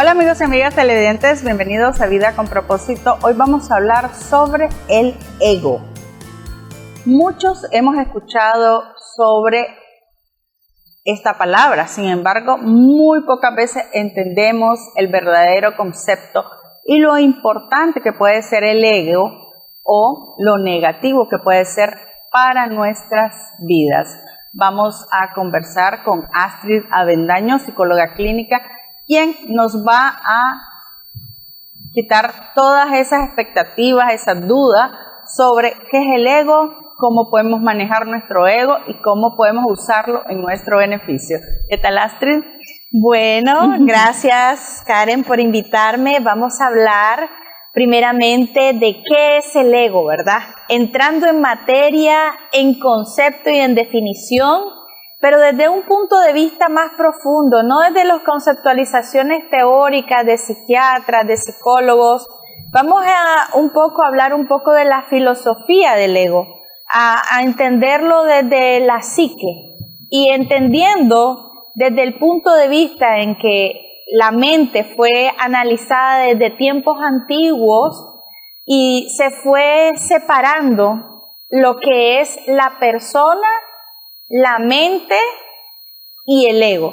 Hola amigos y amigas televidentes, bienvenidos a Vida con Propósito. Hoy vamos a hablar sobre el ego. Muchos hemos escuchado sobre esta palabra, sin embargo, muy pocas veces entendemos el verdadero concepto y lo importante que puede ser el ego o lo negativo que puede ser para nuestras vidas. Vamos a conversar con Astrid Avendaño, psicóloga clínica, quien nos va a quitar todas esas expectativas, esas dudas sobre qué es el ego, cómo podemos manejar nuestro ego y cómo podemos usarlo en nuestro beneficio. ¿Qué tal, Astrid? Bueno, gracias Karen por invitarme. Vamos a hablar primeramente de qué es el ego, ¿verdad? Entrando en materia, en concepto y en definición, pero desde un punto de vista más profundo, no desde las conceptualizaciones teóricas de psiquiatras, de psicólogos. Vamos a hablar un poco de la filosofía del ego, a entenderlo desde la psique y entendiendo desde el punto de vista en que la mente fue analizada desde tiempos antiguos y se fue separando lo que es la persona, la mente y el ego.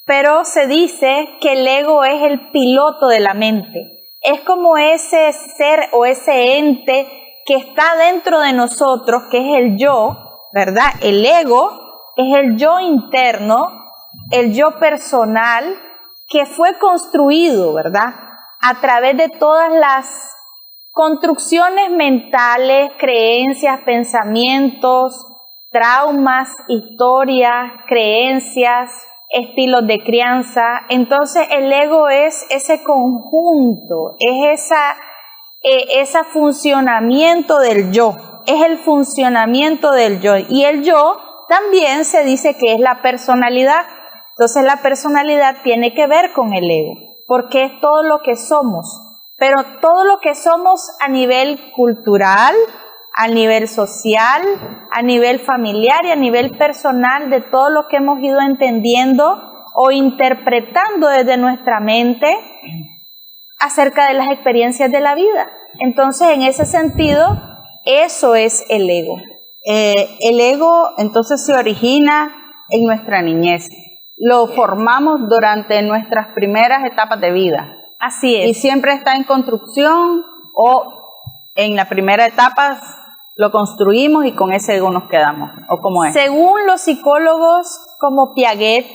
Pero se dice que el ego es el piloto de la mente. Es como ese ser o ese ente que está dentro de nosotros, que es el yo, ¿verdad? El ego es el yo interno, el yo personal, que fue construido, ¿verdad? A través de todas las construcciones mentales, creencias, pensamientos, traumas, historias, creencias, estilos de crianza. Entonces el ego es ese conjunto, es ese funcionamiento del yo, es el funcionamiento del yo. Y el yo también se dice que es la personalidad. Entonces la personalidad tiene que ver con el ego, porque es todo lo que somos, pero todo lo que somos a nivel cultural, a nivel social, a nivel familiar y a nivel personal, de todo lo que hemos ido entendiendo o interpretando desde nuestra mente acerca de las experiencias de la vida. Entonces, en ese sentido, eso es el ego. El ego entonces se origina en nuestra niñez. Lo formamos durante nuestras primeras etapas de vida. Así es. Y siempre está en construcción o en la primera etapa lo construimos y con ese ego nos quedamos. ¿O cómo es? Según los psicólogos como Piaget,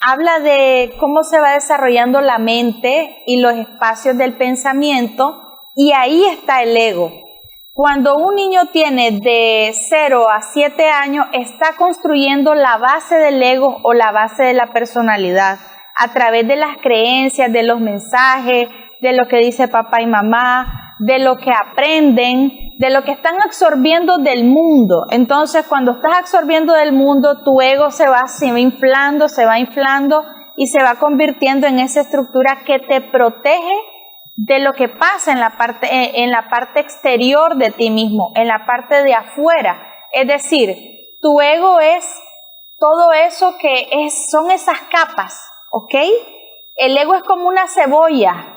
habla de cómo se va desarrollando la mente y los espacios del pensamiento, y ahí está el ego. Cuando un niño tiene de 0 a 7 años, está construyendo la base del ego o la base de la personalidad a través de las creencias, de los mensajes, de lo que dice papá y mamá, de lo que aprenden, de lo que están absorbiendo del mundo. Entonces, cuando estás absorbiendo del mundo, tu ego se va inflando y se va convirtiendo en esa estructura que te protege de lo que pasa en la parte exterior de ti mismo, en la parte de afuera. Es decir, tu ego es todo eso son esas capas, ¿ok? El ego es como una cebolla,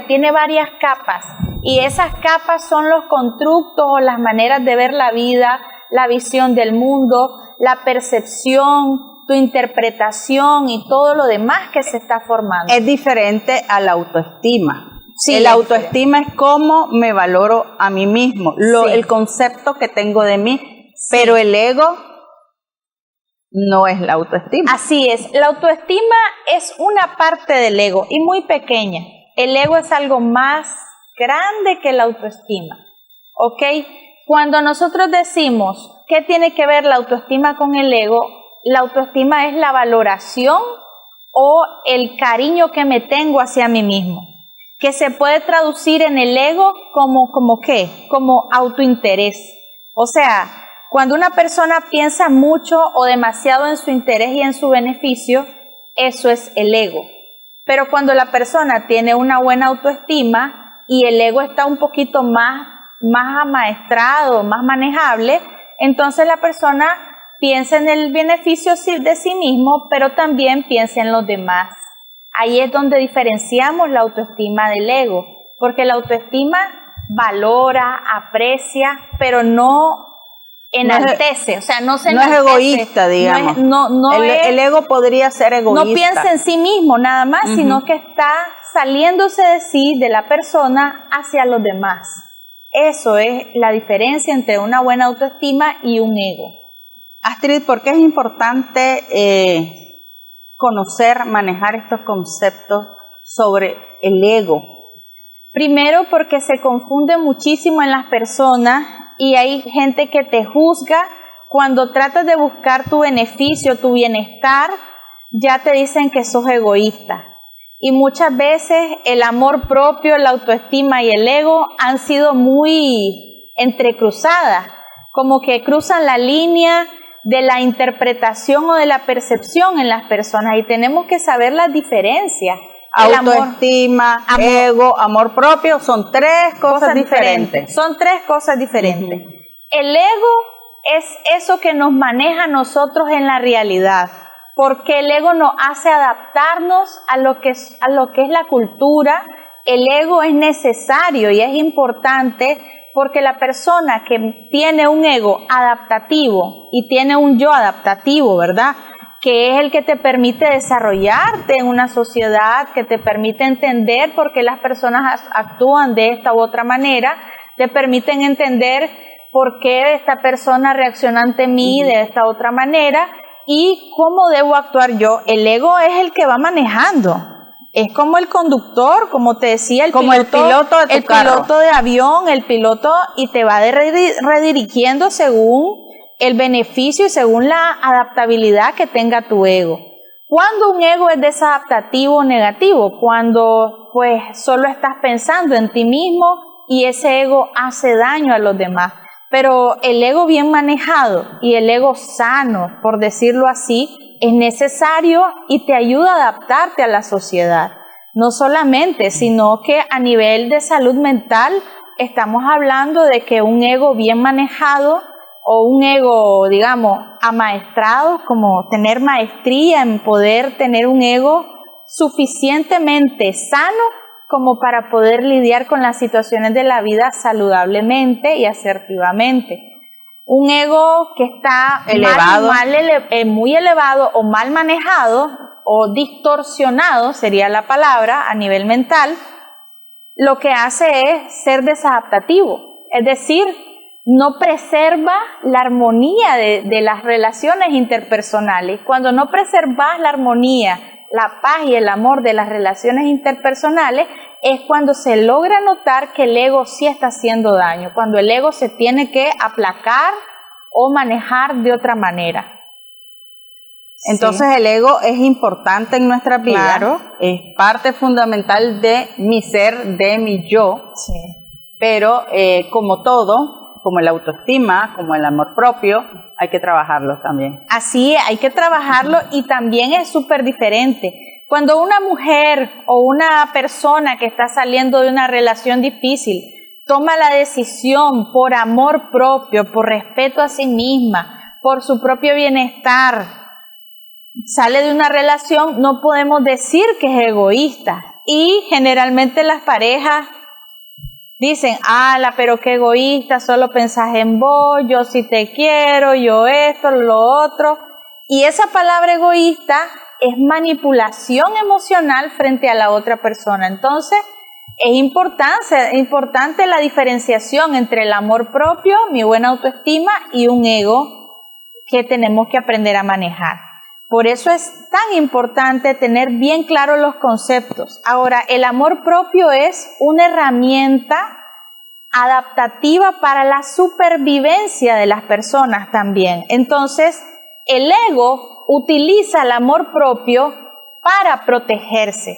tiene varias capas, y esas capas son los constructos o las maneras de ver la vida, la visión del mundo, la percepción, tu interpretación y todo lo demás que se está formando. Es diferente a la autoestima. Sí, la autoestima es cómo me valoro a mí mismo, el concepto que tengo de mí, pero el ego no es la autoestima. Así es, la autoestima es una parte del ego y muy pequeña. El ego es algo más grande que la autoestima, ¿ok? Cuando nosotros decimos ¿qué tiene que ver la autoestima con el ego? La autoestima es la valoración o el cariño que me tengo hacia mí mismo, que se puede traducir en el ego como ¿qué? Como autointerés. O sea, cuando una persona piensa mucho o demasiado en su interés y en su beneficio, eso es el ego. Pero cuando la persona tiene una buena autoestima y el ego está un poquito más amaestrado, más manejable, entonces la persona piensa en el beneficio de sí mismo, pero también piensa en los demás. Ahí es donde diferenciamos la autoestima del ego, porque la autoestima valora, aprecia, pero no enaltece, o sea, no se enaltece. No es egoísta, digamos. El ego podría ser egoísta. No piensa en sí mismo nada más, sino que está saliéndose de sí, de la persona, hacia los demás. Eso es la diferencia entre una buena autoestima y un ego. Astrid, ¿por qué es importante conocer, manejar estos conceptos sobre el ego? Primero, porque se confunde muchísimo en las personas y hay gente que te juzga cuando tratas de buscar tu beneficio, tu bienestar, ya te dicen que sos egoísta. Y muchas veces el amor propio, la autoestima y el ego han sido muy entrecruzadas, como que cruzan la línea de la interpretación o de la percepción en las personas, y tenemos que saber las diferencias. Autoestima, ego, amor propio, son tres cosas diferentes. Son tres cosas diferentes. El ego es eso que nos maneja a nosotros en la realidad, porque el ego nos hace adaptarnos a lo que es la cultura. El ego es necesario y es importante, porque la persona que tiene un ego adaptativo y tiene un yo adaptativo, ¿verdad?, que es el que te permite desarrollarte en una sociedad, que te permite entender por qué las personas actúan de esta u otra manera, te permiten entender por qué esta persona reacciona ante mí de esta otra manera y cómo debo actuar yo. El ego es el que va manejando. Es como el conductor, como te decía, el piloto de avión, el piloto, y te va redirigiendo según el beneficio y según la adaptabilidad que tenga tu ego. Cuando un ego es desadaptativo o negativo, cuando pues solo estás pensando en ti mismo y ese ego hace daño a los demás. Pero el ego bien manejado y el ego sano, por decirlo así, es necesario y te ayuda a adaptarte a la sociedad. No solamente, sino que a nivel de salud mental estamos hablando de que un ego bien manejado o un ego, digamos, amaestrado, como tener maestría en poder tener un ego suficientemente sano como para poder lidiar con las situaciones de la vida saludablemente y asertivamente. Un ego que está muy elevado o mal manejado o distorsionado, sería la palabra, a nivel mental, lo que hace es ser desadaptativo, es decir, no preserva la armonía de las relaciones interpersonales. Cuando no preservas la armonía, la paz y el amor de las relaciones interpersonales, es cuando se logra notar que el ego sí está haciendo daño, cuando el ego se tiene que aplacar o manejar de otra manera. Entonces el ego es importante en nuestra vida, claro, es parte fundamental de mi ser, de mi yo, pero como todo, como la autoestima, como el amor propio, hay que trabajarlo también. Así, hay que trabajarlo y también es súper diferente. Cuando una mujer o una persona que está saliendo de una relación difícil toma la decisión por amor propio, por respeto a sí misma, por su propio bienestar, sale de una relación, no podemos decir que es egoísta. Y generalmente las parejas dicen, pero qué egoísta, solo pensás en vos, yo sí te quiero, yo esto, lo otro. Y esa palabra egoísta es manipulación emocional frente a la otra persona. Entonces, es importante la diferenciación entre el amor propio, mi buena autoestima, y un ego que tenemos que aprender a manejar. Por eso es tan importante tener bien claros los conceptos. Ahora, el amor propio es una herramienta adaptativa para la supervivencia de las personas también. Entonces, el ego utiliza el amor propio para protegerse.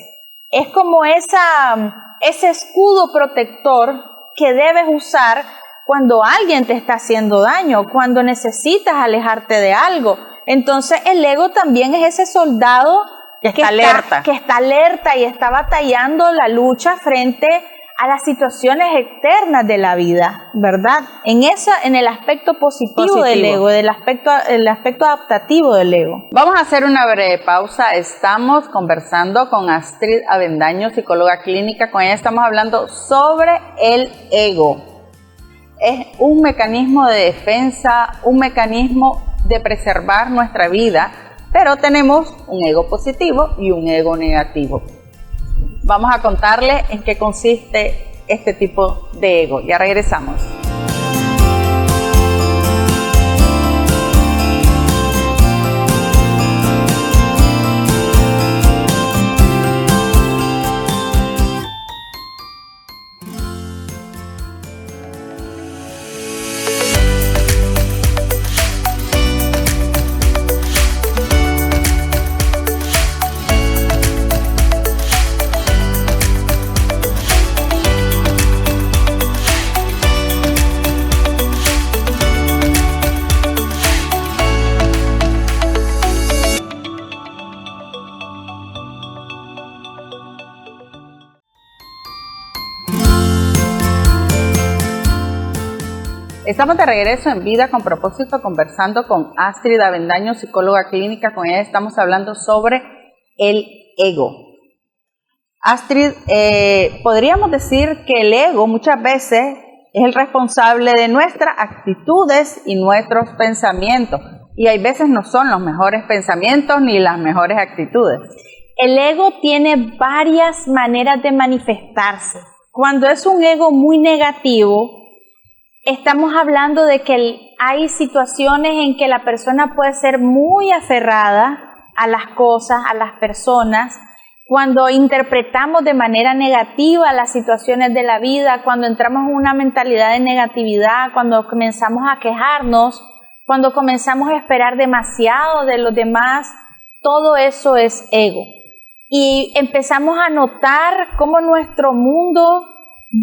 Es como ese escudo protector que debes usar cuando alguien te está haciendo daño, cuando necesitas alejarte de algo. Entonces el ego también es ese soldado que está alerta y está batallando la lucha frente a las situaciones externas de la vida, ¿verdad? En el aspecto positivo del ego, el aspecto adaptativo del ego. Vamos a hacer una breve pausa. Estamos conversando con Astrid Avendaño, psicóloga clínica. Con ella estamos hablando sobre el ego. Es un mecanismo de defensa, un mecanismo de preservar nuestra vida, pero tenemos un ego positivo y un ego negativo. Vamos a contarle en qué consiste este tipo de ego. Ya regresamos. Estamos de regreso en Vida con Propósito conversando con Astrid Avendaño, psicóloga clínica. Con ella estamos hablando sobre el ego. Astrid, podríamos decir que el ego muchas veces es el responsable de nuestras actitudes y nuestros pensamientos. Y hay veces no son los mejores pensamientos ni las mejores actitudes. El ego tiene varias maneras de manifestarse. Cuando es un ego muy negativo, estamos hablando de que hay situaciones en que la persona puede ser muy aferrada a las cosas, a las personas. Cuando interpretamos de manera negativa las situaciones de la vida, cuando entramos en una mentalidad de negatividad, cuando comenzamos a quejarnos, cuando comenzamos a esperar demasiado de los demás, todo eso es ego. Y empezamos a notar cómo nuestro mundo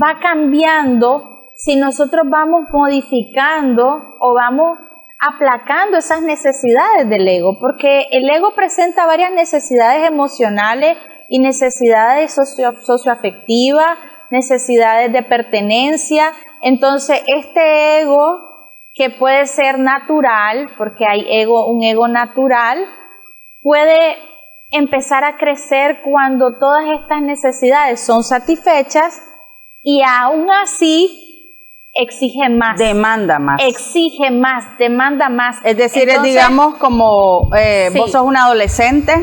va cambiando si nosotros vamos modificando o vamos aplacando esas necesidades del ego, porque el ego presenta varias necesidades emocionales y necesidades socioafectivas, necesidades de pertenencia. Entonces este ego, que puede ser natural, porque hay un ego natural, puede empezar a crecer cuando todas estas necesidades son satisfechas y aún así exige más. Demanda más. Exige más, demanda más. Es decir, entonces, digamos como sí, vos sos un adolescente.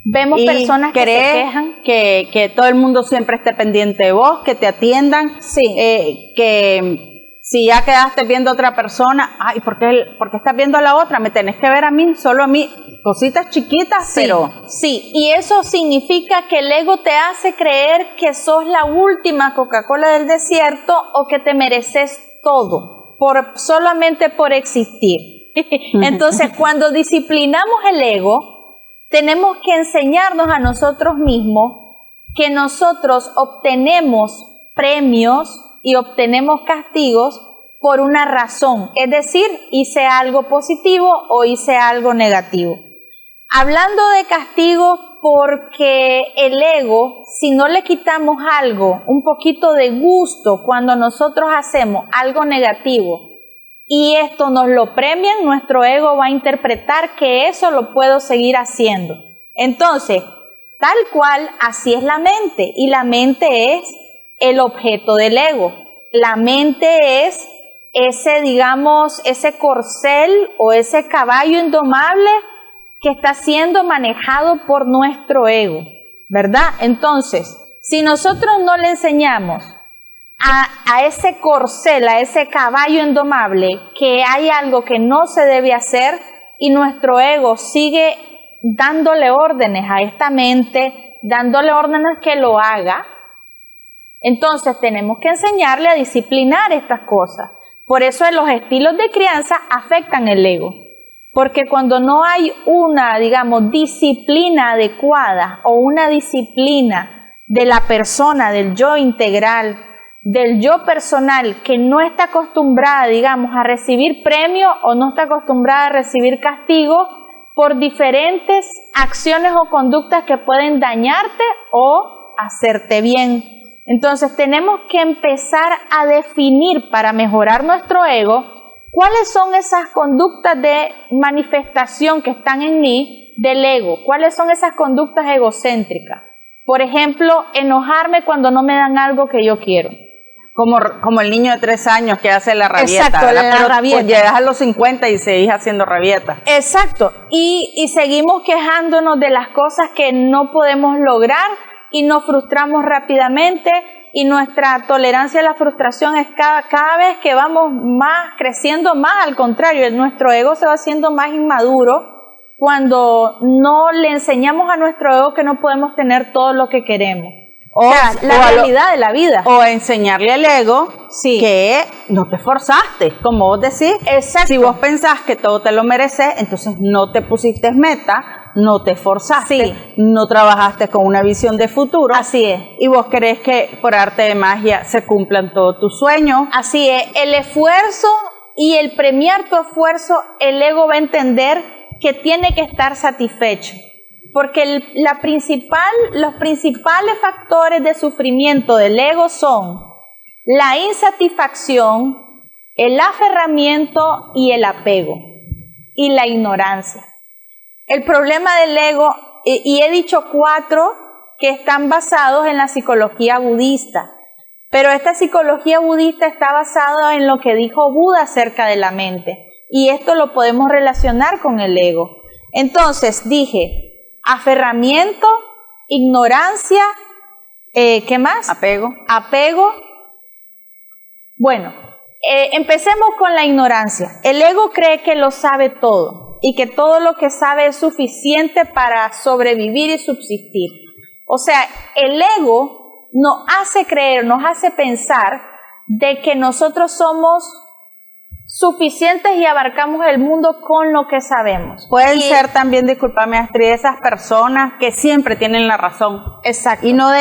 Vemos personas que se quejan. Que todo el mundo siempre esté pendiente de vos, que te atiendan. Sí. Que si ya quedaste viendo a otra persona, ay, ¿por qué estás viendo a la otra? Me tenés que ver a mí, solo a mí. Cositas chiquitas, sí, pero... Sí, y eso significa que el ego te hace creer que sos la última Coca-Cola del desierto o que te mereces todo, solamente por existir. Entonces, cuando disciplinamos el ego, tenemos que enseñarnos a nosotros mismos que nosotros obtenemos premios y obtenemos castigos por una razón, es decir, hice algo positivo o hice algo negativo. Hablando de castigo, porque el ego, si no le quitamos algo, un poquito de gusto cuando nosotros hacemos algo negativo y esto nos lo premian, nuestro ego va a interpretar que eso lo puedo seguir haciendo. Entonces, tal cual, así es la mente, y la mente es el objeto del ego. La mente es ese corcel o ese caballo indomable que está siendo manejado por nuestro ego, ¿verdad? Entonces, si nosotros no le enseñamos a ese corcel, a ese caballo indomable, que hay algo que no se debe hacer y nuestro ego sigue dándole órdenes a esta mente, dándole órdenes que lo haga, entonces tenemos que enseñarle a disciplinar estas cosas. Por eso los estilos de crianza afectan el ego. Porque cuando no hay una, digamos, disciplina adecuada o una disciplina de la persona, del yo integral, del yo personal, que no está acostumbrada, digamos, a recibir premio o no está acostumbrada a recibir castigo por diferentes acciones o conductas que pueden dañarte o hacerte bien. Entonces tenemos que empezar a definir para mejorar nuestro ego cuáles son esas conductas de manifestación que están en mí del ego, cuáles son esas conductas egocéntricas. Por ejemplo, enojarme cuando no me dan algo que yo quiero. Como el niño de 3 años que hace la rabieta. Exacto, la rabieta. Pues llegas a los 50 y seguís haciendo rabieta. Exacto, y seguimos quejándonos de las cosas que no podemos lograr y nos frustramos rápidamente, y nuestra tolerancia a la frustración es cada vez que vamos más creciendo más, al contrario, nuestro ego se va haciendo más inmaduro cuando no le enseñamos a nuestro ego que no podemos tener todo lo que queremos. O sea, la realidad de la vida. O enseñarle al ego que no te esforzaste, como vos decís. Exacto. Si vos pensás que todo te lo mereces, entonces no te pusiste meta, no te esforzaste, no trabajaste con una visión de futuro. Así es. Y vos querés que por arte de magia se cumplan todos tus sueños. Así es. El esfuerzo y el premiar tu esfuerzo, el ego va a entender que tiene que estar satisfecho. Porque los principales factores de sufrimiento del ego son la insatisfacción, el aferramiento y el apego, y la ignorancia. El problema del ego, y he dicho 4 que están basados en la psicología budista, pero esta psicología budista está basada en lo que dijo Buda acerca de la mente, y esto lo podemos relacionar con el ego. Entonces dije, aferramiento, ignorancia, ¿qué más? Apego. Bueno, empecemos con la ignorancia. El ego cree que lo sabe todo y que todo lo que sabe es suficiente para sobrevivir y subsistir. O sea, el ego nos hace creer, nos hace pensar de que nosotros somos suficientes y abarcamos el mundo con lo que sabemos. Pueden ser también, discúlpame Astrid, esas personas que siempre tienen la razón. Exacto. Y no,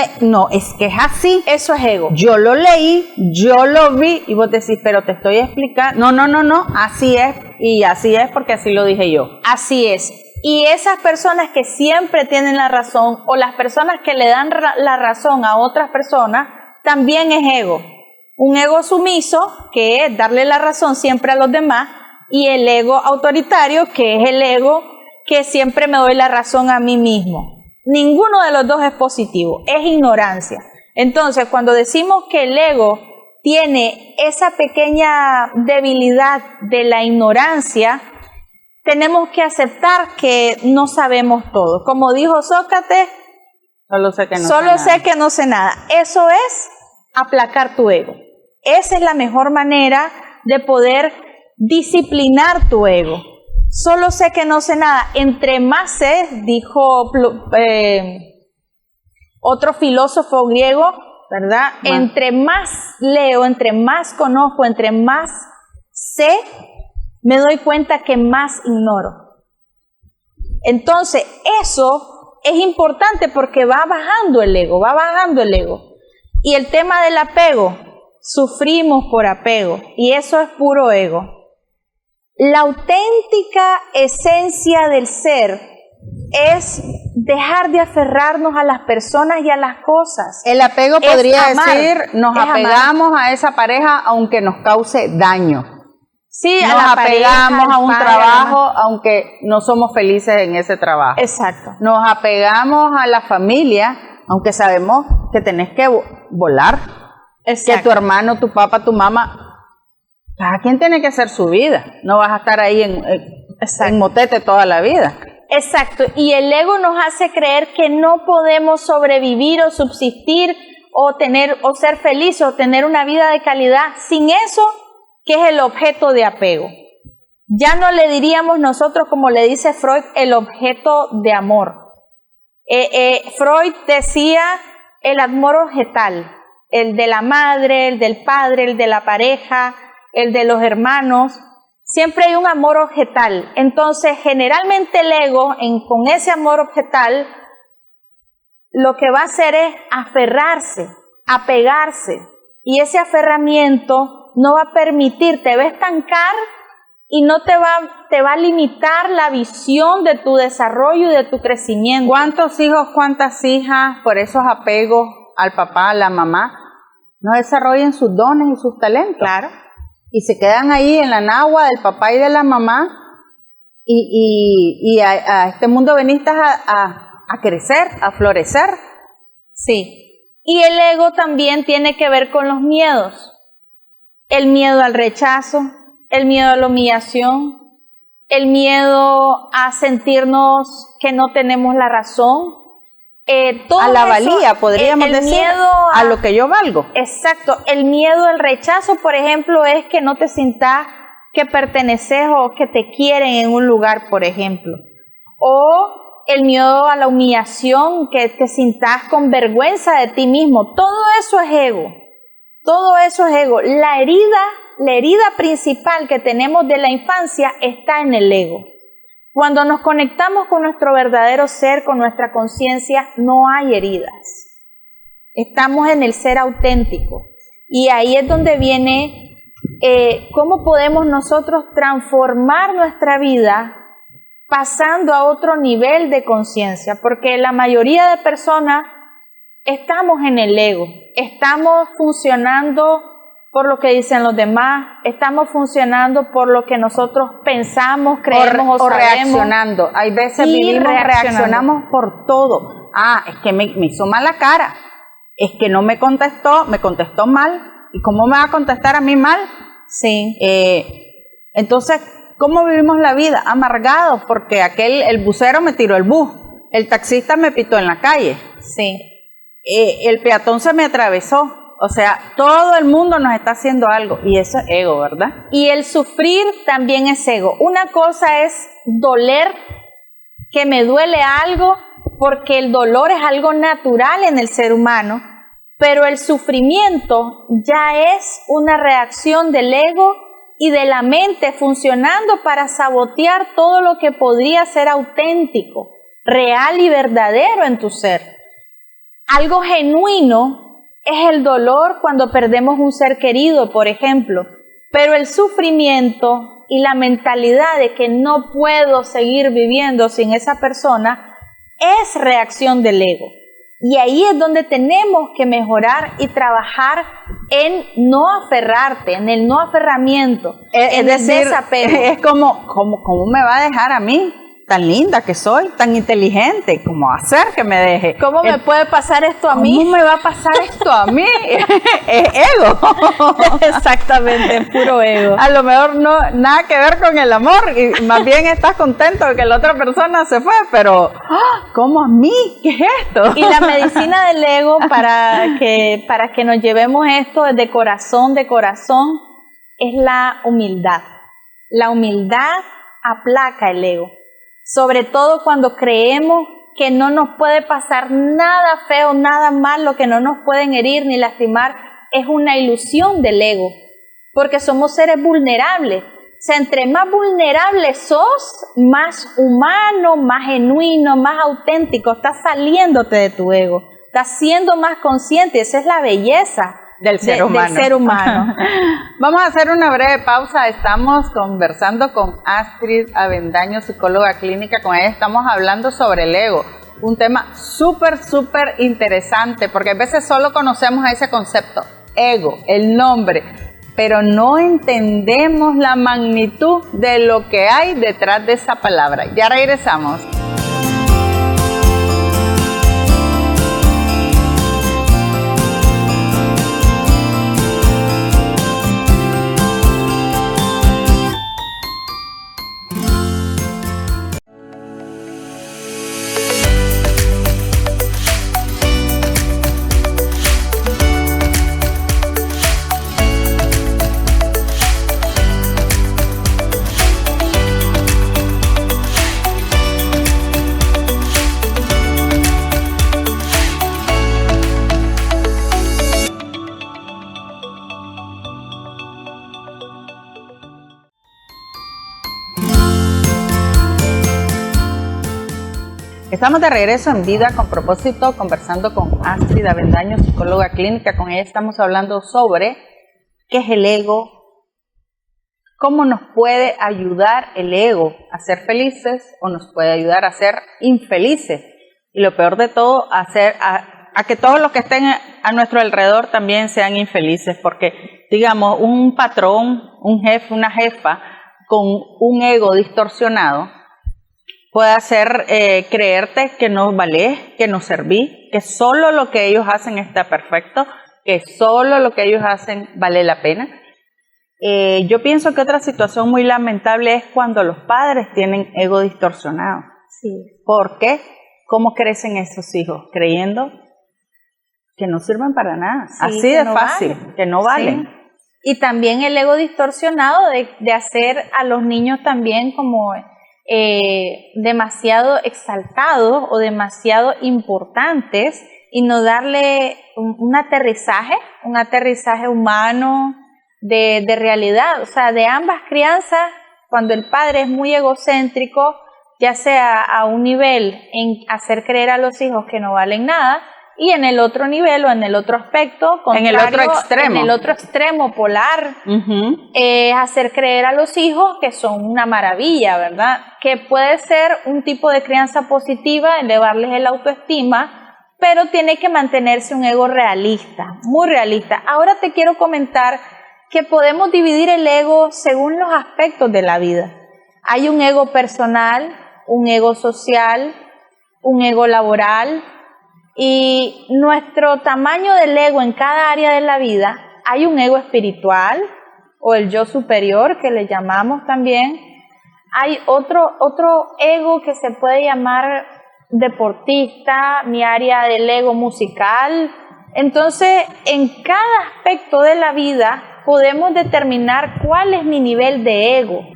es que es así. Eso es ego. Yo lo leí, yo lo vi, y vos decís, pero te estoy explicando. No, así es, y así es porque así lo dije yo. Así es. Y esas personas que siempre tienen la razón, o las personas que le dan la razón a otras personas, también es ego. Un ego sumiso, que es darle la razón siempre a los demás, y el ego autoritario, que es el ego que siempre me doy la razón a mí mismo. Ninguno de los dos es positivo, es ignorancia. Entonces, cuando decimos que el ego tiene esa pequeña debilidad de la ignorancia, tenemos que aceptar que no sabemos todo. Como dijo Sócrates, solo sé que no sé nada. Eso es aplacar tu ego. Esa es la mejor manera de poder disciplinar tu ego. Solo sé que no sé nada. Entre más sé, dijo otro filósofo griego, ¿verdad? Entre más leo, entre más conozco, entre más sé, me doy cuenta que más ignoro. Entonces, eso es importante porque va bajando el ego. Y el tema del apego, sufrimos por apego, y eso es puro ego. La auténtica esencia del ser es dejar de aferrarnos a las personas y a las cosas. El apego podría decir, nos apegamos a esa pareja aunque nos cause daño. Sí, nos apegamos a un trabajo aunque no somos felices en ese trabajo. Exacto. Nos apegamos a la familia aunque sabemos que tenés que volar. Exacto. Que tu hermano, tu papá, tu mamá, cada quien tiene que hacer su vida. No vas a estar ahí en motete toda la vida. Exacto. Y el ego nos hace creer que no podemos sobrevivir o subsistir o ser felices o tener una vida de calidad sin eso, que es el objeto de apego. Ya no le diríamos nosotros, como le dice Freud, el objeto de amor. Freud decía el amor objetal, el de la madre, el del padre, el de la pareja, el de los hermanos. Siempre hay un amor objetal. Entonces, generalmente el ego, con ese amor objetal, lo que va a hacer es aferrarse, apegarse. Y ese aferramiento no va a permitir, te va a estancar y no te va a limitar la visión de tu desarrollo y de tu crecimiento. ¿Cuántos hijos, cuántas hijas por esos apegos al papá, a la mamá, no desarrollen sus dones y sus talentos. Claro. Y se quedan ahí en la nagua del papá y de la mamá y a este mundo veniste a crecer, a florecer. Sí. Y el ego también tiene que ver con los miedos. El miedo al rechazo, el miedo a la humillación, el miedo a sentirnos que no tenemos la razón. A la valía, podríamos decir, a lo que yo valgo. Exacto. El miedo al rechazo, por ejemplo, es que no te sientas que perteneces o que te quieren en un lugar, por ejemplo. O el miedo a la humillación, que te sientas con vergüenza de ti mismo. Todo eso es ego. Todo eso es ego. La herida principal que tenemos de la infancia está en el ego. Cuando nos conectamos con nuestro verdadero ser, con nuestra conciencia, no hay heridas. Estamos en el ser auténtico. Y ahí es donde viene cómo podemos nosotros transformar nuestra vida pasando a otro nivel de conciencia. Porque la mayoría de personas estamos en el ego. Estamos funcionando por lo que dicen los demás, estamos funcionando por lo que nosotros pensamos, creemos o sabemos. Reaccionando. Hay veces reaccionamos por todo. Es que me hizo mala cara, es que no me contestó mal. ¿Y cómo me va a contestar a mí mal? Sí. Entonces, ¿cómo vivimos la vida? Amargados, porque el busero me tiró el bus, el taxista me pitó en la calle. Sí. El peatón se me atravesó. O sea, todo el mundo nos está haciendo algo y eso es ego, ¿verdad? Y el sufrir también es ego. Una cosa es doler, que me duele algo, porque el dolor es algo natural en el ser humano, pero el sufrimiento ya es una reacción del ego y de la mente funcionando para sabotear todo lo que podría ser auténtico, real y verdadero en tu ser. Algo genuino es el dolor cuando perdemos un ser querido, por ejemplo, pero el sufrimiento y la mentalidad de que no puedo seguir viviendo sin esa persona es reacción del ego. Y ahí es donde tenemos que mejorar y trabajar en no aferrarte, en el no aferramiento, en el desapego. Es como, ¿cómo me va a dejar a mí? Tan linda que soy, tan inteligente, ¿cómo hacer que me deje? ¿Cómo me puede pasar esto a mí? ¿Cómo me va a pasar esto a mí? Es ego. Exactamente, puro ego. A lo mejor no nada que ver con el amor y más bien estás contento de que la otra persona se fue, pero ¿cómo a mí? ¿Qué es esto? Y la medicina del ego para que nos llevemos esto de corazón, es la humildad. La humildad aplaca el ego. Sobre todo cuando creemos que no nos puede pasar nada feo, nada malo, que no nos pueden herir ni lastimar, es una ilusión del ego, porque somos seres vulnerables. O sea, entre más vulnerable sos, más humano, más genuino, más auténtico, estás saliéndote de tu ego, estás siendo más consciente. Esa es la belleza del ser humano. Vamos a hacer una breve pausa. Estamos conversando con Astrid Avendaño, psicóloga clínica. Con ella estamos hablando sobre el ego, un tema súper interesante, porque a veces solo conocemos ese concepto, ego, el nombre, pero no entendemos la magnitud de lo que hay detrás de esa palabra. Ya regresamos. Estamos de regreso en Vida con Propósito, conversando con Astrid Avendaño, psicóloga clínica. Con ella estamos hablando sobre qué es el ego, cómo nos puede ayudar el ego a ser felices o nos puede ayudar a ser infelices. Y lo peor de todo, a a que todos los que estén a nuestro alrededor también sean infelices, porque, digamos, un patrón, un jefe, una jefa con un ego distorsionado puede hacer creerte que no valés, que no servís, que solo lo que ellos hacen está perfecto, que solo lo que ellos hacen vale la pena. Yo pienso que otra situación muy lamentable es cuando los padres tienen ego distorsionado. Sí. ¿Por qué? ¿Cómo crecen esos hijos? Creyendo que no sirven para nada. Sí, así de no fácil, valen. Que no valen. Sí. Y también el ego distorsionado de hacer a los niños también como demasiado exaltados o demasiado importantes y no darle un aterrizaje humano de realidad. O sea, de ambas crianzas, cuando el padre es muy egocéntrico, ya sea a un nivel en hacer creer a los hijos que no valen nada, y en el otro nivel o en el otro aspecto, en el otro extremo, en el otro extremo polar, hacer creer a los hijos que son una maravilla, ¿verdad? Que puede ser un tipo de crianza positiva, elevarles el autoestima, pero tiene que mantenerse un ego realista, muy realista. Ahora te quiero comentar que podemos dividir el ego según los aspectos de la vida. Hay un ego personal, un ego social, un ego laboral, y nuestro tamaño del ego en cada área de la vida. Hay un ego espiritual o el yo superior que le llamamos también. Hay otro ego que se puede llamar deportista, mi área del ego musical. Entonces, en cada aspecto de la vida podemos determinar cuál es mi nivel de ego.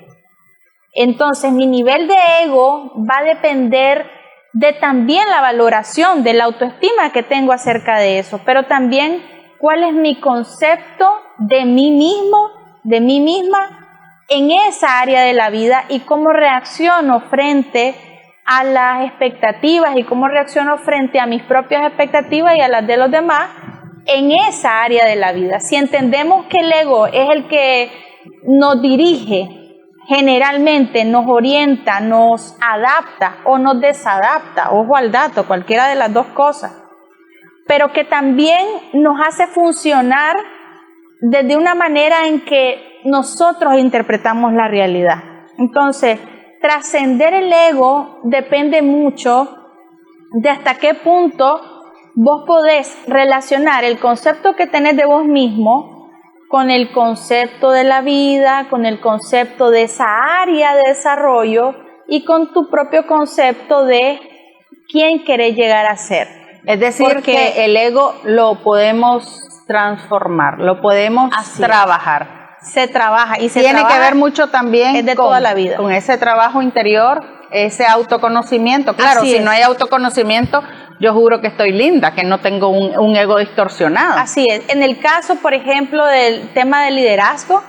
Entonces, mi nivel de ego va a depender de también la valoración, de la autoestima que tengo acerca de eso, pero también cuál es mi concepto de mí mismo, de mí misma, en esa área de la vida y cómo reacciono frente a las expectativas y cómo reacciono frente a mis propias expectativas y a las de los demás en esa área de la vida. Si entendemos que el ego es el que nos dirige, generalmente nos orienta, nos adapta o nos desadapta, ojo al dato, cualquiera de las dos cosas, pero que también nos hace funcionar desde una manera en que nosotros interpretamos la realidad. Entonces, trascender el ego depende mucho de hasta qué punto vos podés relacionar el concepto que tenés de vos mismo con el concepto de la vida, con el concepto de esa área de desarrollo y con tu propio concepto de quién querés llegar a ser. Es decir, que el ego lo podemos transformar, lo podemos trabajar. Se trabaja y se tiene trabaja, que ver mucho también es de toda la vida. Con ese trabajo interior, ese autoconocimiento. Claro, si no hay autoconocimiento, yo juro que estoy linda, que no tengo un ego distorsionado. Así es. En el caso, por ejemplo, del tema del liderazgo,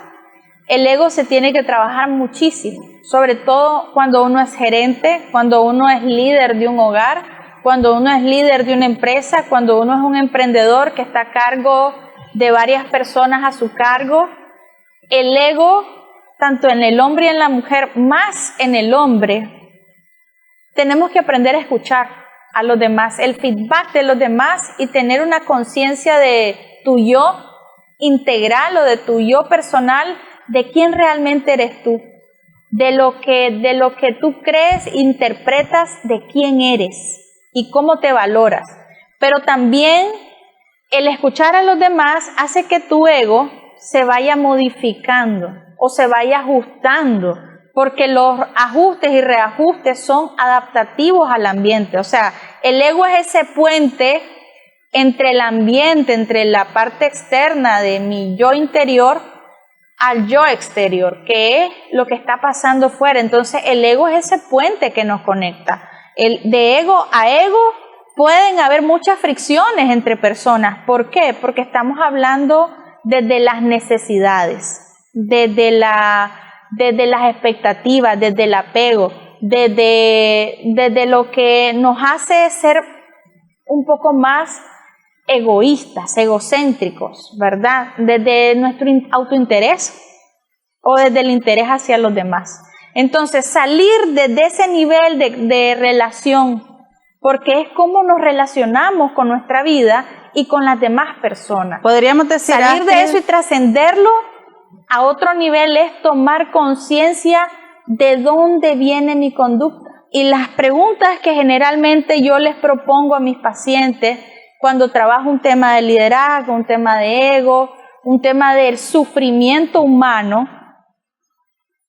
el ego se tiene que trabajar muchísimo, sobre todo cuando uno es gerente, cuando uno es líder de un hogar, cuando uno es líder de una empresa, cuando uno es un emprendedor que está a cargo de varias personas a su cargo. El ego, tanto en el hombre y en la mujer, más en el hombre, tenemos que aprender a escuchar a los demás, el feedback de los demás y tener una conciencia de tu yo integral o de tu yo personal, de quién realmente eres tú, de lo que tú crees, interpretas de quién eres y cómo te valoras. Pero también el escuchar a los demás hace que tu ego se vaya modificando o se vaya ajustando, porque los ajustes y reajustes son adaptativos al ambiente. O sea, el ego es ese puente entre el ambiente, entre la parte externa de mi yo interior al yo exterior, que es lo que está pasando fuera. Entonces, el ego es ese puente que nos conecta. De ego a ego pueden haber muchas fricciones entre personas. ¿Por qué? Porque estamos hablando desde las necesidades, desde las expectativas, desde el apego, desde lo que nos hace ser un poco más egoístas, egocéntricos, ¿verdad? Desde nuestro autointerés o desde el interés hacia los demás. Entonces, salir desde ese nivel de relación, porque es cómo nos relacionamos con nuestra vida y con las demás personas. Podríamos decir, salir de eso y trascenderlo a otro nivel es tomar conciencia de dónde viene mi conducta. Y las preguntas que generalmente yo les propongo a mis pacientes cuando trabajo un tema de liderazgo, un tema de ego, un tema del sufrimiento humano,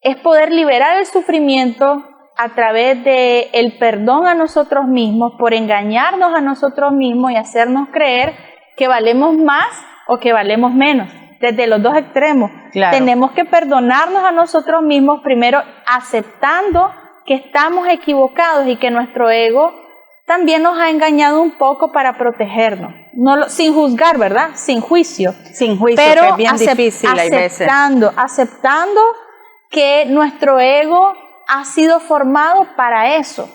es poder liberar el sufrimiento a través de el perdón a nosotros mismos por engañarnos a nosotros mismos y hacernos creer que valemos más o que valemos menos. Desde los dos extremos. Claro. Tenemos que perdonarnos a nosotros mismos, primero aceptando que estamos equivocados y que nuestro ego también nos ha engañado un poco para protegernos. Sin juzgar, ¿verdad? Sin juicio. Sin juicio, pero que es bien difícil hay veces. Aceptando que nuestro ego ha sido formado para eso,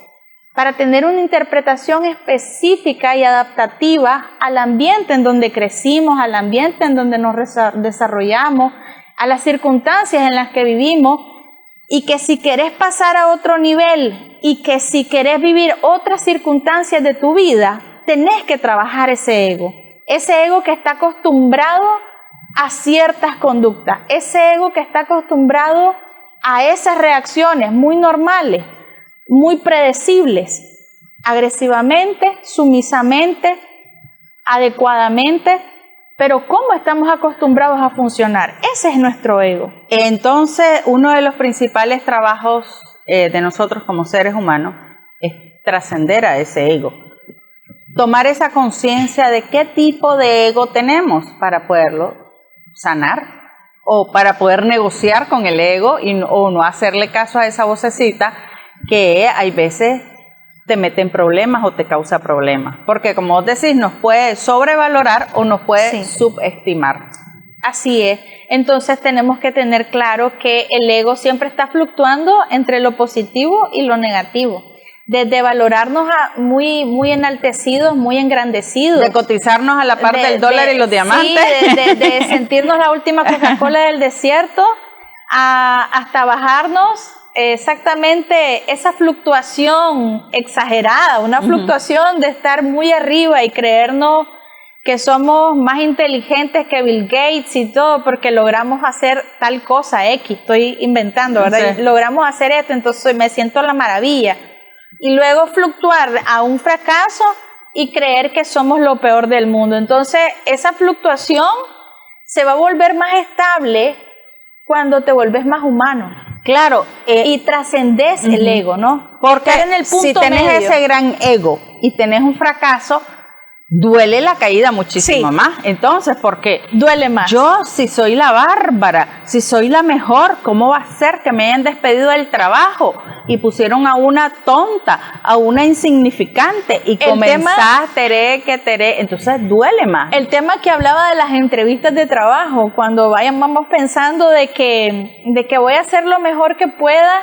para tener una interpretación específica y adaptativa al ambiente en donde crecimos, al ambiente en donde nos desarrollamos, a las circunstancias en las que vivimos, y que si querés pasar a otro nivel y que si querés vivir otras circunstancias de tu vida, tenés que trabajar ese ego que está acostumbrado a ciertas conductas, ese ego que está acostumbrado a esas reacciones muy normales, muy predecibles, agresivamente, sumisamente, adecuadamente, pero ¿cómo estamos acostumbrados a funcionar? Ese es nuestro ego. Entonces, uno de los principales trabajos de nosotros como seres humanos es trascender a ese ego. Tomar esa conciencia de qué tipo de ego tenemos para poderlo sanar o para poder negociar con el ego o no hacerle caso a esa vocecita que hay veces te mete en problemas o te causa problemas. Porque como vos decís, nos puede sobrevalorar o nos puede subestimar. Así es. Entonces tenemos que tener claro que el ego siempre está fluctuando entre lo positivo y lo negativo. Desde valorarnos muy enaltecidos, muy engrandecidos. De cotizarnos a la par del dólar y los diamantes. Sí, de sentirnos la última Coca-Cola del desierto, hasta bajarnos exactamente esa fluctuación exagerada, una fluctuación de estar muy arriba y creernos que somos más inteligentes que Bill Gates y todo porque logramos hacer tal cosa X, estoy inventando, ¿verdad? Sí. Logramos hacer esto, entonces me siento la maravilla. Y luego fluctuar a un fracaso y creer que somos lo peor del mundo. Entonces, esa fluctuación se va a volver más estable cuando te vuelves más humano. Claro. Y trascendes el ego, ¿no? Porque en el punto si tenés medio. Ese gran ego y tenés un fracaso, duele la caída muchísimo más. Entonces, porque duele más. Yo, si soy la bárbara, si soy la mejor, ¿cómo va a ser que me hayan despedido del trabajo y pusieron a una tonta, a una insignificante y comenzás entonces duele más? El tema que hablaba de las entrevistas de trabajo, cuando vamos pensando de que voy a hacer lo mejor que pueda,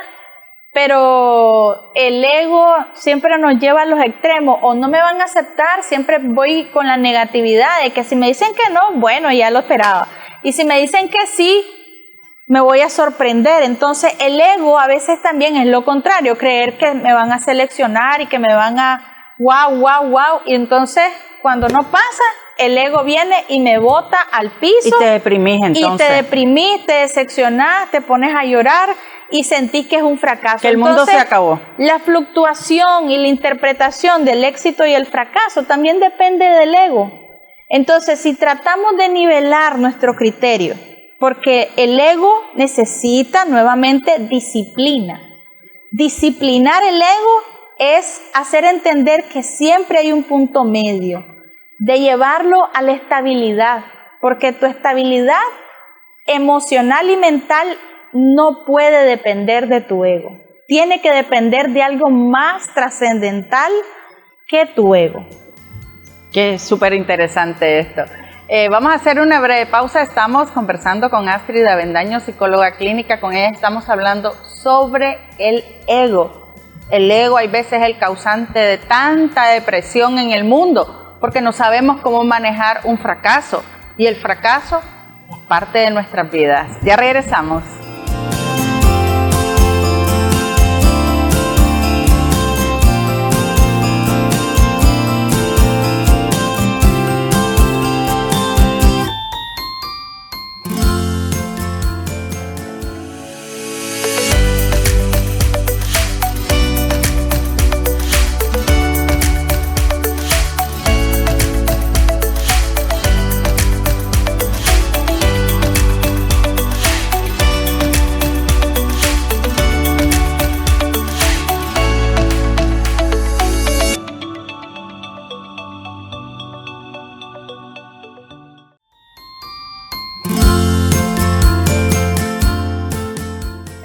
pero el ego siempre nos lleva a los extremos, o no me van a aceptar, siempre voy con la negatividad de que si me dicen que no, bueno, ya lo esperaba, y si me dicen que sí, me voy a sorprender. Entonces el ego a veces también es lo contrario, creer que me van a seleccionar y que me van a wow, y entonces cuando no pasa, el ego viene y me bota al piso. Y te deprimís entonces. Y te deprimís, te decepcionás, te pones a llorar y sentís que es un fracaso. Que el mundo se acabó. La fluctuación y la interpretación del éxito y el fracaso también depende del ego. Entonces, si tratamos de nivelar nuestro criterio, porque el ego necesita nuevamente disciplina. Disciplinar el ego es hacer entender que siempre hay un punto medio, de llevarlo a la estabilidad, porque tu estabilidad emocional y mental no puede depender de tu ego. Tiene que depender de algo más trascendental que tu ego. Qué súper interesante esto. Vamos a hacer una breve pausa. Estamos conversando con Astrid Avendaño, psicóloga clínica. Con ella estamos hablando sobre el ego. El ego hay veces es el causante de tanta depresión en el mundo, porque no sabemos cómo manejar un fracaso. Y el fracaso es parte de nuestras vidas. Ya regresamos.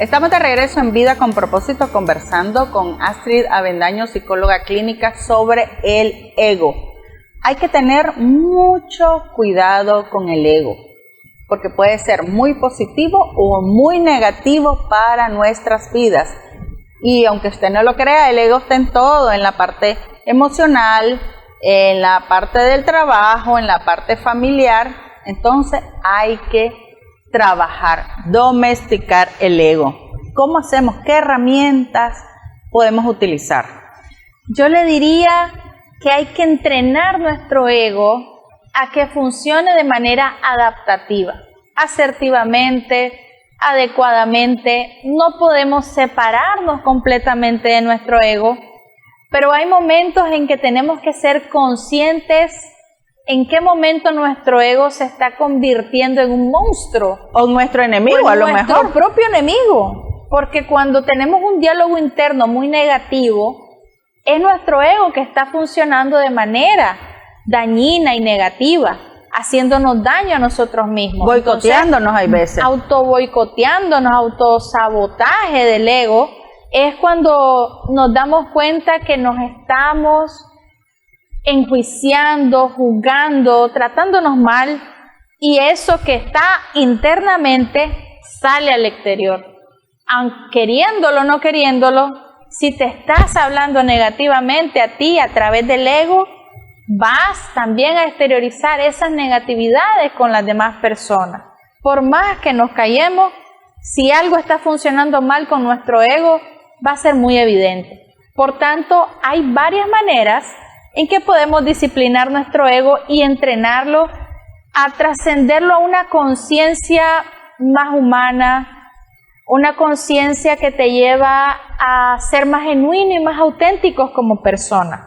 Estamos de regreso en Vida con Propósito conversando con Astrid Avendaño, psicóloga clínica, sobre el ego. Hay que tener mucho cuidado con el ego, porque puede ser muy positivo o muy negativo para nuestras vidas. Y aunque usted no lo crea, el ego está en todo, en la parte emocional, en la parte del trabajo, en la parte familiar. Entonces hay que trabajar, domesticar el ego. ¿Cómo hacemos? ¿Qué herramientas podemos utilizar? Yo le diría que hay que entrenar nuestro ego a que funcione de manera adaptativa, asertivamente, adecuadamente. No podemos separarnos completamente de nuestro ego, pero hay momentos en que tenemos que ser conscientes en qué momento nuestro ego se está convirtiendo en un monstruo. O nuestro enemigo, a lo mejor. Nuestro propio enemigo, porque cuando tenemos un diálogo interno muy negativo, es nuestro ego que está funcionando de manera dañina y negativa, haciéndonos daño a nosotros mismos. Boicoteándonos hay veces. Autoboicoteándonos, autosabotaje del ego, es cuando nos damos cuenta que nos estamos enjuiciando, juzgando, tratándonos mal, y eso que está internamente sale al exterior. Aunque queriéndolo o no queriéndolo, si te estás hablando negativamente a ti a través del ego, vas también a exteriorizar esas negatividades con las demás personas. Por más que nos callemos, si algo está funcionando mal con nuestro ego, va a ser muy evidente. Por tanto, hay varias maneras en que podemos disciplinar nuestro ego y entrenarlo a trascenderlo a una conciencia más humana, una conciencia que te lleva a ser más genuino y más auténticos como persona.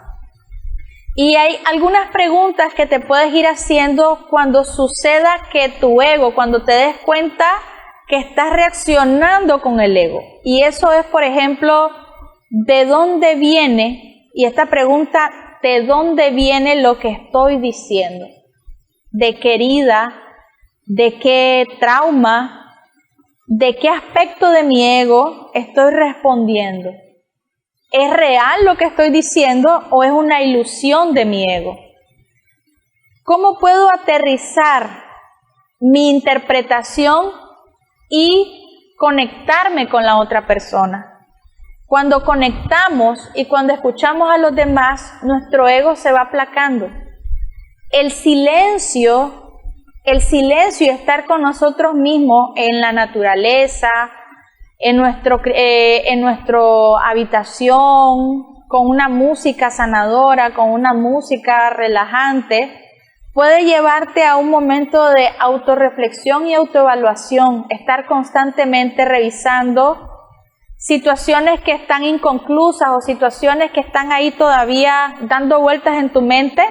Y hay algunas preguntas que te puedes ir haciendo cuando suceda que tu ego, cuando te des cuenta que estás reaccionando con el ego. Y eso es, por ejemplo, ¿de dónde viene? Y esta pregunta, ¿de dónde viene lo que estoy diciendo? ¿De qué herida? ¿De qué trauma? ¿De qué aspecto de mi ego estoy respondiendo? ¿Es real lo que estoy diciendo o es una ilusión de mi ego? ¿Cómo puedo aterrizar mi interpretación y conectarme con la otra persona? Cuando conectamos y cuando escuchamos a los demás, nuestro ego se va aplacando. El silencio y estar con nosotros mismos en la naturaleza, en nuestra habitación, con una música sanadora, con una música relajante, puede llevarte a un momento de autorreflexión y autoevaluación, estar constantemente revisando situaciones que están inconclusas o situaciones que están ahí todavía dando vueltas en tu mente.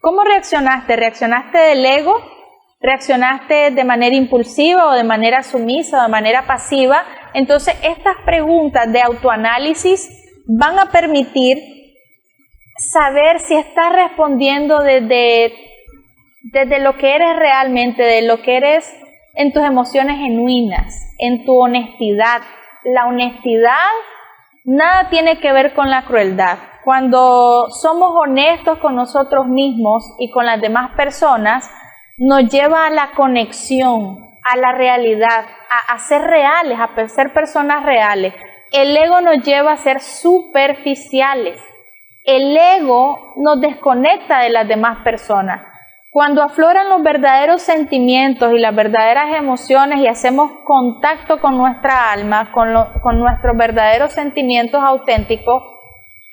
¿Cómo reaccionaste? ¿Reaccionaste del ego? ¿Reaccionaste de manera impulsiva o de manera sumisa o de manera pasiva? Entonces, estas preguntas de autoanálisis van a permitir saber si estás respondiendo desde lo que eres realmente, de lo que eres en tus emociones genuinas, en tu honestidad. La honestidad nada tiene que ver con la crueldad. Cuando somos honestos con nosotros mismos y con las demás personas, nos lleva a la conexión, a la realidad, a ser reales, a ser personas reales. El ego nos lleva a ser superficiales. El ego nos desconecta de las demás personas. Cuando afloran los verdaderos sentimientos y las verdaderas emociones y hacemos contacto con nuestra alma, con nuestros verdaderos sentimientos auténticos,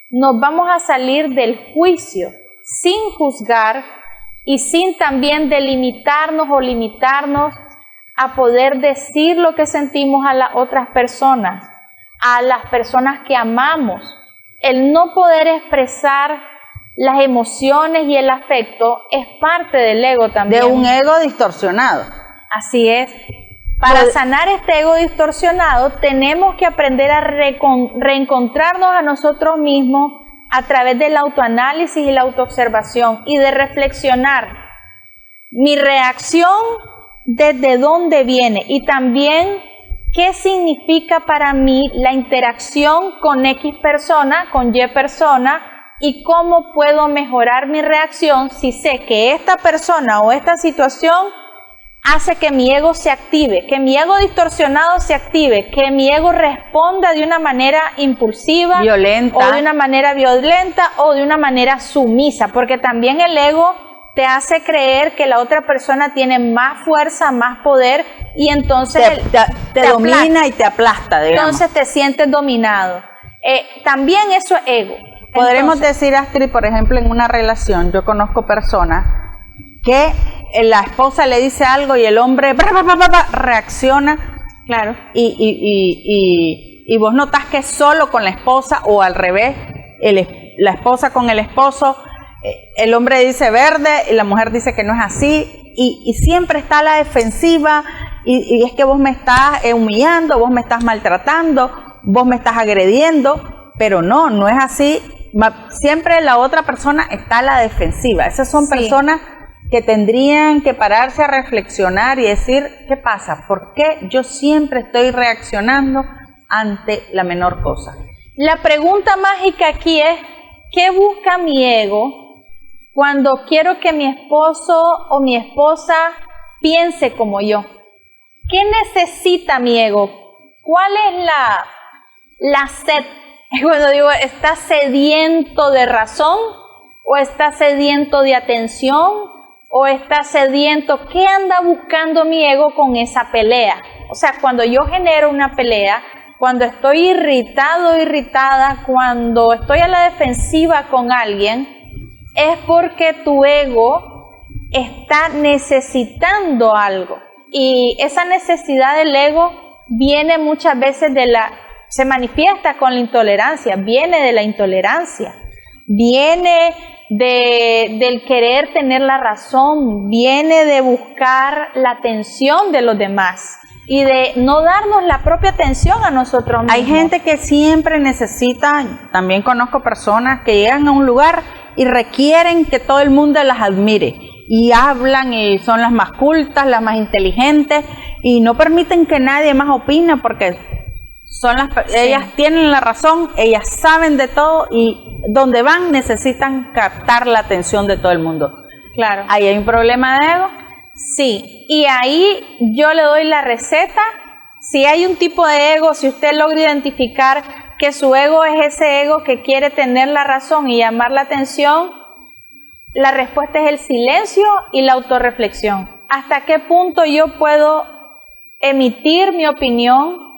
nos vamos a salir del juicio sin juzgar y sin también delimitarnos o limitarnos a poder decir lo que sentimos a las otras personas, a las personas que amamos. El no poder expresar las emociones y el afecto es parte del ego también. De un ego distorsionado. Así es. Para sanar este ego distorsionado, tenemos que aprender a reencontrarnos a nosotros mismos a través del autoanálisis y la autoobservación y de reflexionar mi reacción desde dónde viene y también ¿qué significa para mí la interacción con X persona, con Y persona? Y cómo puedo mejorar mi reacción si sé que esta persona o esta situación hace que mi ego se active, que mi ego distorsionado se active, que mi ego responda de una manera impulsiva, violenta, o de una manera violenta o de una manera sumisa, porque también el ego te hace creer que la otra persona tiene más fuerza, más poder, y entonces te domina y te aplasta, digamos. Entonces te sientes dominado. También eso es ego. Podremos decir, Astrid, por ejemplo, en una relación, yo conozco personas que la esposa le dice algo y el hombre reacciona, claro, y vos notas que es solo con la esposa, o al revés, la esposa con el esposo, el hombre dice verde y la mujer dice que no es así, y siempre está a la defensiva, y es que vos me estás humillando, vos me estás maltratando, vos me estás agrediendo, pero no es así. Siempre la otra persona está a la defensiva. Esas son personas que tendrían que pararse a reflexionar y decir, ¿qué pasa? ¿Por qué yo siempre estoy reaccionando ante la menor cosa? La pregunta mágica aquí es, ¿qué busca mi ego cuando quiero que mi esposo o mi esposa piense como yo? ¿Qué necesita mi ego? ¿Cuál es la sed? Cuando digo, ¿está sediento de razón? ¿O está sediento de atención? ¿O está sediento? ¿Qué anda buscando mi ego con esa pelea? O sea, cuando yo genero una pelea, cuando estoy irritado, irritada, cuando estoy a la defensiva con alguien, es porque tu ego está necesitando algo. Y esa necesidad del ego viene muchas veces se manifiesta con la intolerancia, viene de la intolerancia, viene del querer tener la razón, viene de buscar la atención de los demás y de no darnos la propia atención a nosotros mismos. Hay gente que siempre necesita, también conozco personas que llegan a un lugar y requieren que todo el mundo las admire, y hablan y son las más cultas, las más inteligentes, y no permiten que nadie más opine porque ellas tienen la razón, ellas saben de todo, y donde van necesitan captar la atención de todo el mundo. Claro. ¿Ahí hay un problema de ego? Sí, y ahí yo le doy la receta. Si hay un tipo de ego, si usted logra identificar que su ego es ese ego que quiere tener la razón y llamar la atención, la respuesta es el silencio y la autorreflexión. ¿Hasta qué punto yo puedo emitir mi opinión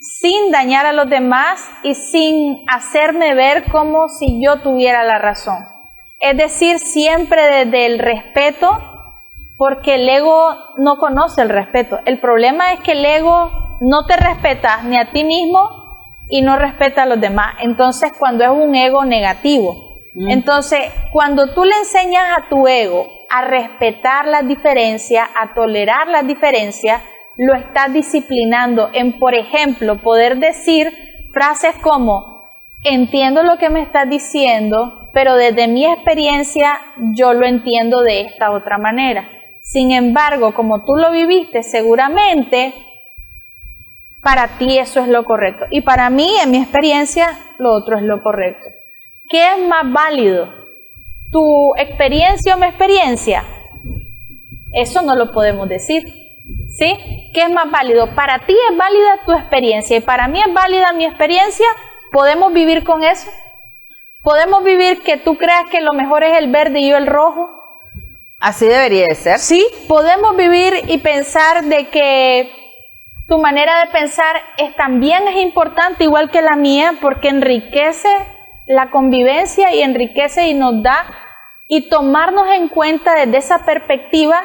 sin dañar a los demás y sin hacerme ver como si yo tuviera la razón? Es decir, siempre desde el respeto, porque el ego no conoce el respeto. El problema es que el ego no te respeta ni a ti mismo y no respeta a los demás. Entonces, cuando es un ego negativo. Entonces, cuando tú le enseñas a tu ego a respetar las diferencias, a tolerar las diferencias, lo estás disciplinando en, por ejemplo, poder decir frases como, entiendo lo que me estás diciendo, pero desde mi experiencia yo lo entiendo de esta otra manera. Sin embargo, como tú lo viviste, seguramente para ti eso es lo correcto. Y para mí, en mi experiencia, lo otro es lo correcto. ¿Qué es más válido? ¿Tu experiencia o mi experiencia? Eso no lo podemos decir. ¿Sí? ¿Qué es más válido? Para ti es válida tu experiencia y para mí es válida mi experiencia. ¿Podemos vivir con eso? ¿Podemos vivir que tú creas que lo mejor es el verde y yo el rojo? Así debería de ser. Sí, podemos vivir y pensar de que tu manera de pensar también es importante, igual que la mía, porque enriquece la convivencia y enriquece y nos da, y tomarnos en cuenta desde esa perspectiva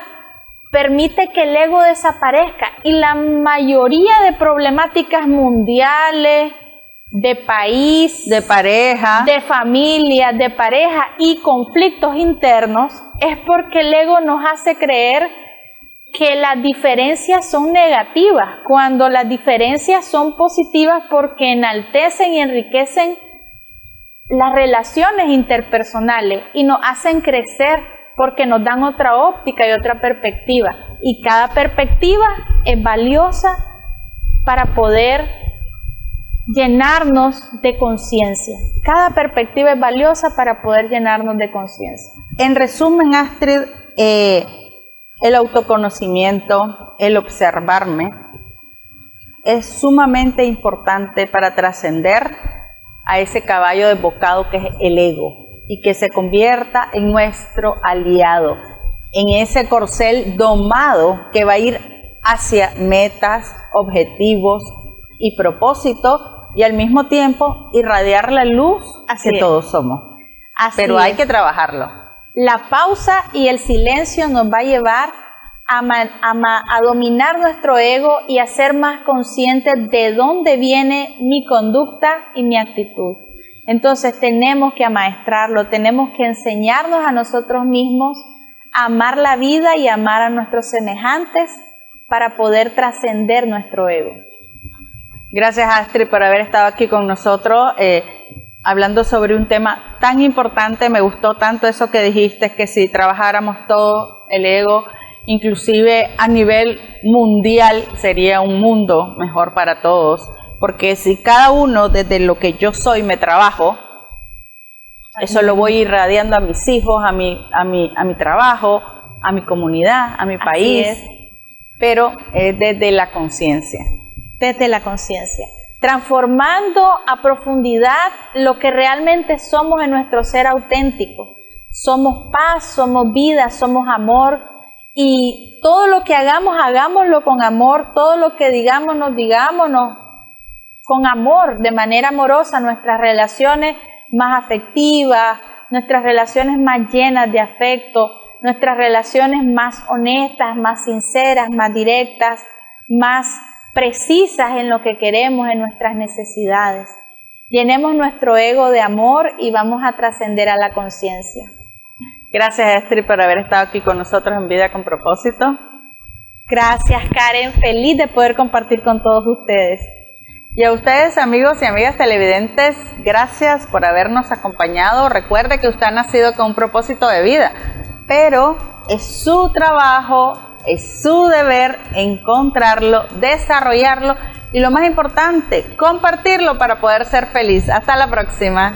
permite que el ego desaparezca. Y la mayoría de problemáticas mundiales, de país, de pareja, de familia, de pareja y conflictos internos, es porque el ego nos hace creer que las diferencias son negativas, cuando las diferencias son positivas porque enaltecen y enriquecen las relaciones interpersonales y nos hacen crecer porque nos dan otra óptica y otra perspectiva. Y cada perspectiva es valiosa para poder llenarnos de conciencia. Cada perspectiva es valiosa para poder llenarnos de conciencia. En resumen, Astrid, el autoconocimiento, el observarme, es sumamente importante para trascender a ese caballo desbocado que es el ego y que se convierta en nuestro aliado, en ese corcel domado que va a ir hacia metas, objetivos y propósitos y al mismo tiempo irradiar la luz que todos somos. Pero hay que trabajarlo. La pausa y el silencio nos va a llevar a dominar nuestro ego y a ser más conscientes de dónde viene mi conducta y mi actitud. Entonces tenemos que amaestrarlo, tenemos que enseñarnos a nosotros mismos a amar la vida y amar a nuestros semejantes para poder trascender nuestro ego. Gracias, Astrid, por haber estado aquí con nosotros hablando sobre un tema tan importante. Me gustó tanto eso que dijiste, que si trabajáramos todo el ego, inclusive a nivel mundial, sería un mundo mejor para todos. Porque si cada uno desde lo que yo soy me trabajo, eso lo voy irradiando a mis hijos, a mi trabajo, a mi comunidad, a mi país, pero es desde la conciencia. Desde la conciencia, transformando a profundidad lo que realmente somos en nuestro ser auténtico. Somos paz, somos vida, somos amor, y todo lo que hagamos, hagámoslo con amor, todo lo que digámonos con amor, de manera amorosa, nuestras relaciones más afectivas, nuestras relaciones más llenas de afecto, nuestras relaciones más honestas, más sinceras, más directas, más precisas en lo que queremos, en nuestras necesidades. Llenemos nuestro ego de amor y vamos a trascender a la conciencia. Gracias, Astrid, por haber estado aquí con nosotros en Vida con Propósito. Gracias, Karen. Feliz de poder compartir con todos ustedes. Y a ustedes, amigos y amigas televidentes, gracias por habernos acompañado. Recuerde que usted ha nacido con un propósito de vida, pero es su trabajo, es su deber encontrarlo, desarrollarlo y lo más importante, compartirlo para poder ser feliz. Hasta la próxima.